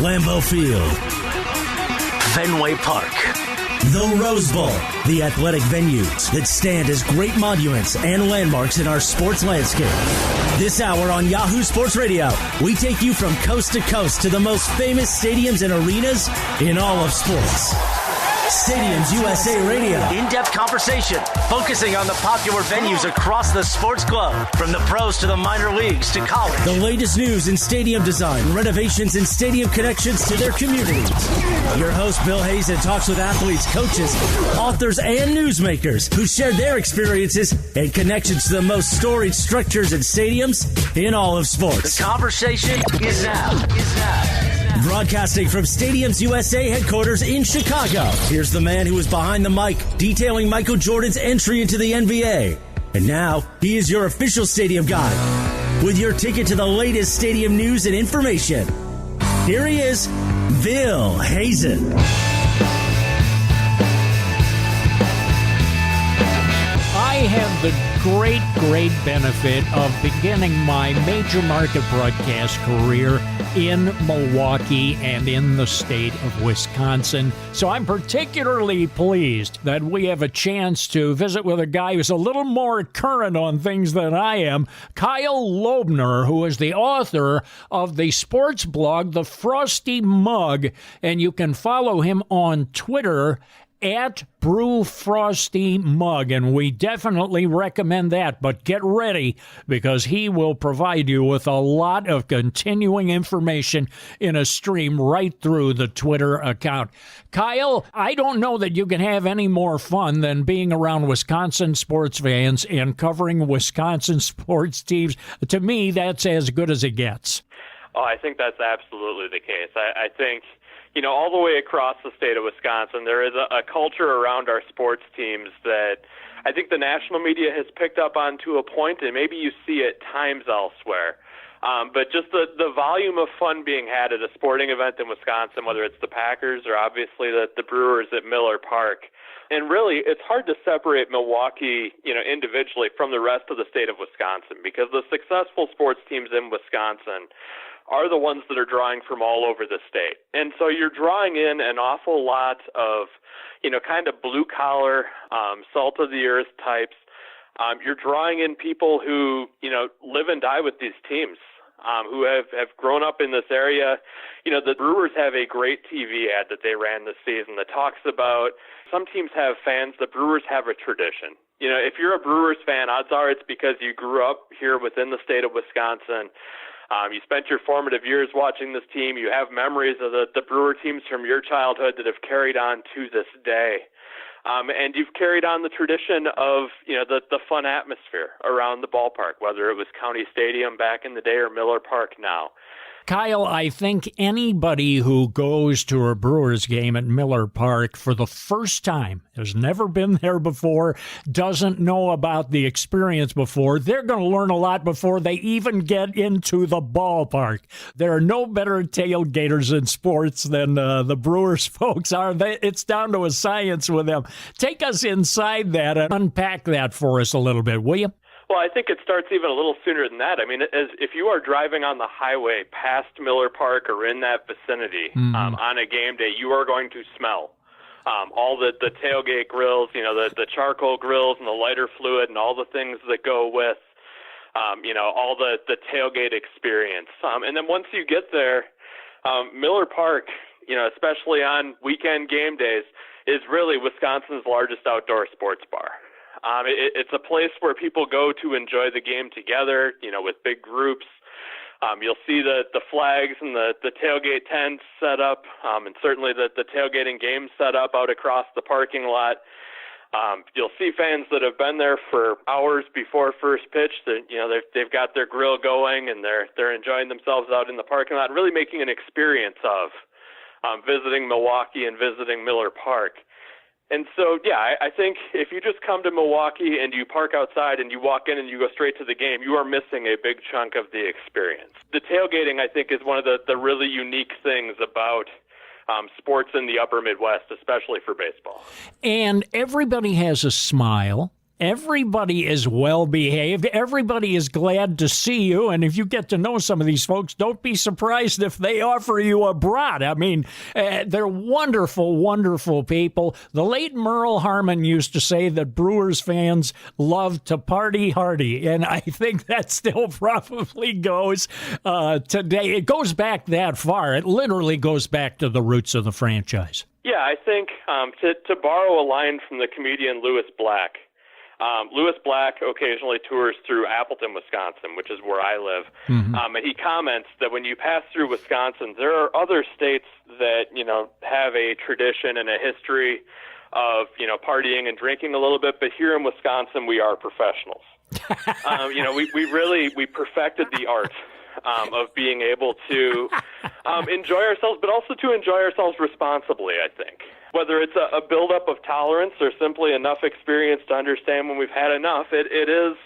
Lambeau Field, Fenway Park, the Rose Bowl, the athletic venues that stand as great monuments and landmarks in our sports landscape. This hour on Yahoo Sports Radio, we take you from coast to coast to the most famous stadiums and arenas in all of sports. Stadiums USA Radio. In-depth conversation focusing on the popular venues across the sports globe, from the pros to the minor leagues to college. The latest news in stadium design, renovations, and stadium connections to their communities. Your host, Bill Hazen, talks with athletes, coaches, authors, and newsmakers who share their experiences and connections to the most storied structures and stadiums in all of sports. The conversation is now. Broadcasting from Stadiums USA headquarters in Chicago, here's the man who was behind the mic, detailing Michael Jordan's entry into the NBA. And now, he is your official stadium guide, with your ticket to the latest stadium news and information. Here he is, Bill Hazen. I have the great benefit of beginning my major market broadcast career in Milwaukee and in the state of Wisconsin. So I'm particularly pleased that we have a chance to visit with a guy who's a little more current on things than I am, Kyle Lobner, who is the author of the sports blog, The Frosty Mug, and you can follow him on Twitter at Brew Frosty Mug, and we definitely recommend that. But get ready, because he will provide you with a lot of continuing information in a stream right through the Twitter account. Kyle, I don't know that you can have any more fun than being around Wisconsin sports fans and covering Wisconsin sports teams. To me, that's as good as it gets. Oh, I think that's absolutely the case. I think, all the way across the state of Wisconsin, there is a culture around our sports teams that I think the national media has picked up on to a point, and maybe you see it times elsewhere. But just the volume of fun being had at a sporting event in Wisconsin, whether it's the Packers or obviously the Brewers at Miller Park. And really, it's hard to separate Milwaukee, individually from the rest of the state of Wisconsin, because the successful sports teams in Wisconsin are the ones that are drawing from all over the state. And so you're drawing in an awful lot of, kind of blue-collar, salt-of-the-earth types. You're drawing in people who, live and die with these teams, who have grown up in this area. The Brewers have a great TV ad that they ran this season that talks about some teams have fans. The Brewers have a tradition. If you're a Brewers fan, odds are it's because you grew up here within the state of Wisconsin. You spent your formative years watching this team. You have memories of the Brewer teams from your childhood that have carried on to this day. And you've carried on the tradition of, the fun atmosphere around the ballpark, whether it was County Stadium back in the day or Miller Park now. Kyle, I think anybody who goes to a Brewers game at Miller Park for the first time, has never been there before, doesn't know about the experience before, they're going to learn a lot before they even get into the ballpark. There are no better tailgaters in sports than the Brewers folks are. It's down to a science with them. Take us inside that and unpack that for us a little bit, will you? Well, I think it starts even a little sooner than that. I mean, if you are driving on the highway past Miller Park or in that vicinity on a game day, you are going to smell all the tailgate grills, the charcoal grills and the lighter fluid and all the things that go with, all the tailgate experience. And then once you get there, Miller Park, especially on weekend game days, is really Wisconsin's largest outdoor sports bar. It's a place where people go to enjoy the game together, with big groups. You'll see the flags and the tailgate tents set up, and certainly the tailgating games set up out across the parking lot. You'll see fans that have been there for hours before first pitch. That they've got their grill going and they're enjoying themselves out in the parking lot, really making an experience of visiting Milwaukee and visiting Miller Park. And so, I think if you just come to Milwaukee and you park outside and you walk in and you go straight to the game, you are missing a big chunk of the experience. The tailgating, I think, is one of the really unique things about sports in the upper Midwest, especially for baseball. And everybody has a smile Everybody is well behaved. Everybody is glad to see you. And if you get to know some of these folks, don't be surprised if they offer you a brat. I mean, they're wonderful, wonderful people. The late Merle Harmon used to say that Brewers fans love to party hardy. And I think that still probably goes today. It goes back that far. It literally goes back to the roots of the franchise. Yeah, I think to borrow a line from the comedian Louis Black, Louis Black occasionally tours through Appleton, Wisconsin, which is where I live. Mm-hmm. And he comments that when you pass through Wisconsin, there are other states that, have a tradition and a history of, partying and drinking a little bit. But here in Wisconsin, we are professionals. We perfected the art of being able to enjoy ourselves, but also to enjoy ourselves responsibly, I think. Whether it's a buildup of tolerance or simply enough experience to understand when we've had enough, it is,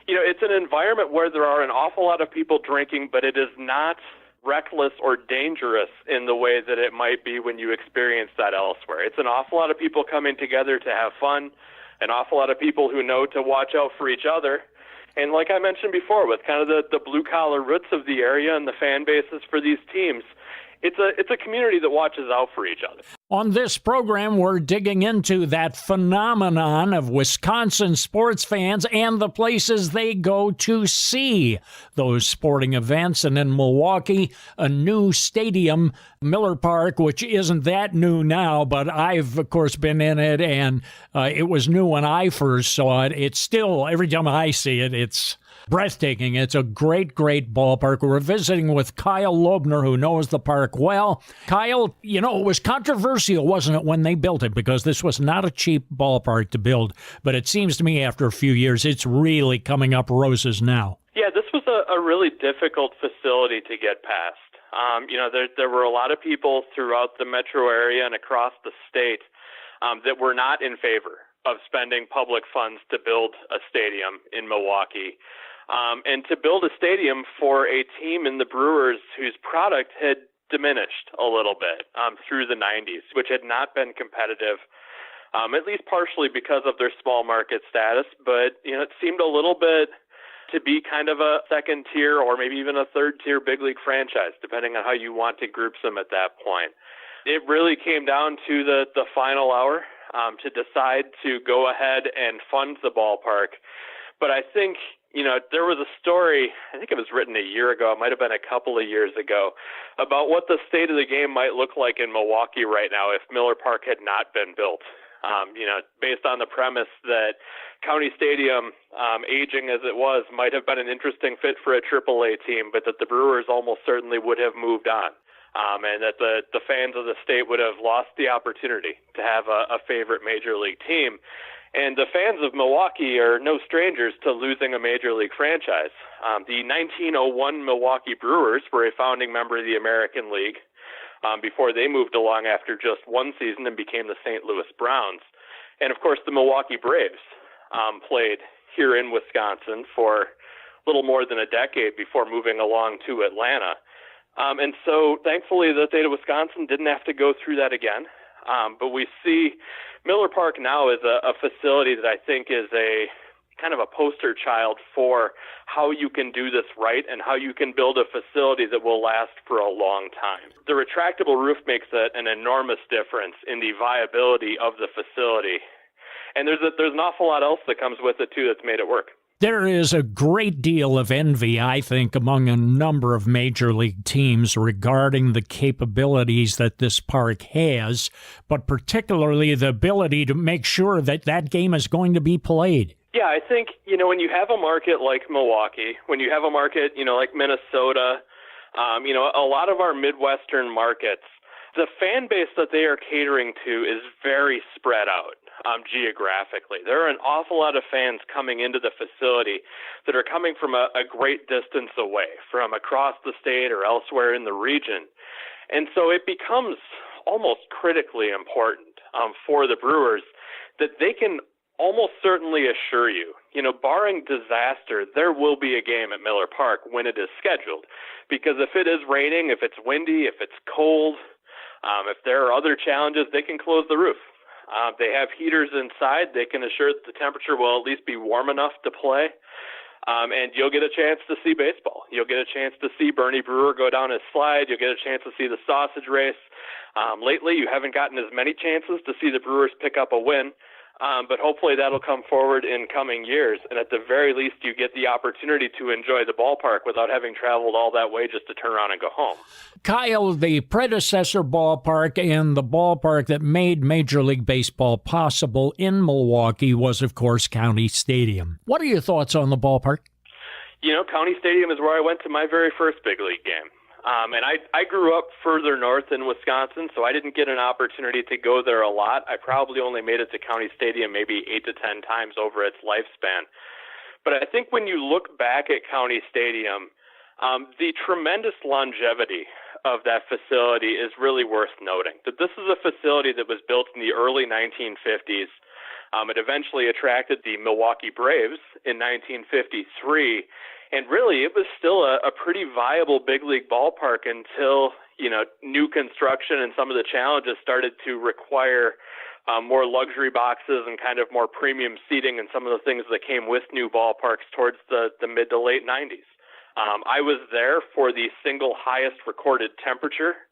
it's an environment where there are an awful lot of people drinking, but it is not reckless or dangerous in the way that it might be when you experience that elsewhere. It's an awful lot of people coming together to have fun, an awful lot of people who know to watch out for each other. And like I mentioned before, with kind of the blue-collar roots of the area and the fan bases for these teams, it's a community that watches out for each other. On this program, we're digging into that phenomenon of Wisconsin sports fans and the places they go to see those sporting events. And in Milwaukee, a new stadium, Miller Park, which isn't that new now, but I've, of course, been in it, and it was new when I first saw it. It's still, every time I see it, it's breathtaking. It's a great, great ballpark. We're visiting with Kyle Lobner, who knows the park well. Kyle, it was controversial, wasn't it, when they built it? Because this was not a cheap ballpark to build. But it seems to me after a few years, it's really coming up roses now. Yeah, this was a really difficult facility to get past. There were a lot of people throughout the metro area and across the state that were not in favor of spending public funds to build a stadium in Milwaukee. And to build a stadium for a team in the Brewers whose product had diminished a little bit through the 90s, which had not been competitive, at least partially because of their small market status. But, it seemed a little bit to be kind of a second tier or maybe even a third tier big league franchise, depending on how you want to group them at that point. It really came down to the final hour to decide to go ahead and fund the ballpark. But I think, there was a story, I think it was written a year ago, it might have been a couple of years ago, about what the state of the game might look like in Milwaukee right now if Miller Park had not been built. Based on the premise that County Stadium, aging as it was, might have been an interesting fit for a AAA team, but that the Brewers almost certainly would have moved on. And that the fans of the state would have lost the opportunity to have a favorite major league team. And the fans of Milwaukee are no strangers to losing a major league franchise. The 1901 Milwaukee Brewers were a founding member of the American League before they moved along after just one season and became the St. Louis Browns. And, of course, the Milwaukee Braves played here in Wisconsin for a little more than a decade before moving along to Atlanta. And so, thankfully, the state of Wisconsin didn't have to go through that again. But we see Miller Park now as a facility that I think is a kind of a poster child for how you can do this right and how you can build a facility that will last for a long time. The retractable roof makes an enormous difference in the viability of the facility. And there's an awful lot else that comes with it, too, that's made it work. There is a great deal of envy, I think, among a number of major league teams regarding the capabilities that this park has, but particularly the ability to make sure that that game is going to be played. Yeah, I think, when you have a market like Milwaukee, when you have a market, like Minnesota, a lot of our Midwestern markets, the fan base that they are catering to is very spread out. Geographically. There are an awful lot of fans coming into the facility that are coming from a great distance away, from across the state or elsewhere in the region. And so it becomes almost critically important for the Brewers that they can almost certainly assure you, barring disaster, there will be a game at Miller Park when it is scheduled. Because if it is raining, if it's windy, if it's cold, if there are other challenges, they can close the roof. They have heaters inside. They can assure that the temperature will at least be warm enough to play. And you'll get a chance to see baseball. You'll get a chance to see Bernie Brewer go down his slide. You'll get a chance to see the sausage race. Lately, you haven't gotten as many chances to see the Brewers pick up a win, but hopefully that'll come forward in coming years. And at the very least, you get the opportunity to enjoy the ballpark without having traveled all that way just to turn around and go home. Kyle, the predecessor ballpark and the ballpark that made Major League Baseball possible in Milwaukee was, of course, County Stadium. What are your thoughts on the ballpark? You know, County Stadium is where I went to my very first big league game. And I grew up further north in Wisconsin, so I didn't get an opportunity to go there a lot. I probably only made it to County Stadium maybe 8 to 10 times over its lifespan. But I think when you look back at County Stadium, the tremendous longevity of that facility is really worth noting. That this is a facility that was built in the early 1950s. It eventually attracted the Milwaukee Braves in 1953. And really, it was still a pretty viable big league ballpark until, new construction and some of the challenges started to require more luxury boxes and kind of more premium seating and some of the things that came with new ballparks towards the mid to late 90s. I was there for the single highest recorded temperature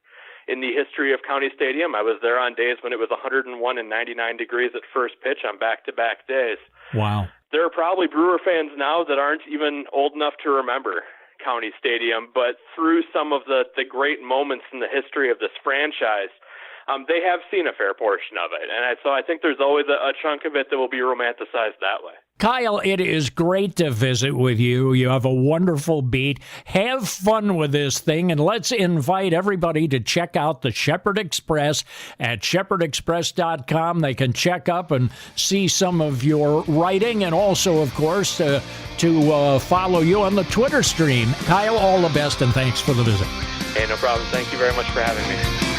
in the history of County Stadium. I was there on days when it was 101 and 99 degrees at first pitch on back-to-back days. Wow. There are probably Brewer fans now that aren't even old enough to remember County Stadium, but through some of the great moments in the history of this franchise, they have seen a fair portion of it. And so I think there's always a chunk of it that will be romanticized that way. Kyle, it is great to visit with you. You have a wonderful beat. Have fun with this thing, and let's invite everybody to check out the Shepherd Express at shepherdexpress.com. They can check up and see some of your writing, and also, of course, to follow you on the Twitter stream. Kyle, all the best, and thanks for the visit. Hey, no problem. Thank you very much for having me.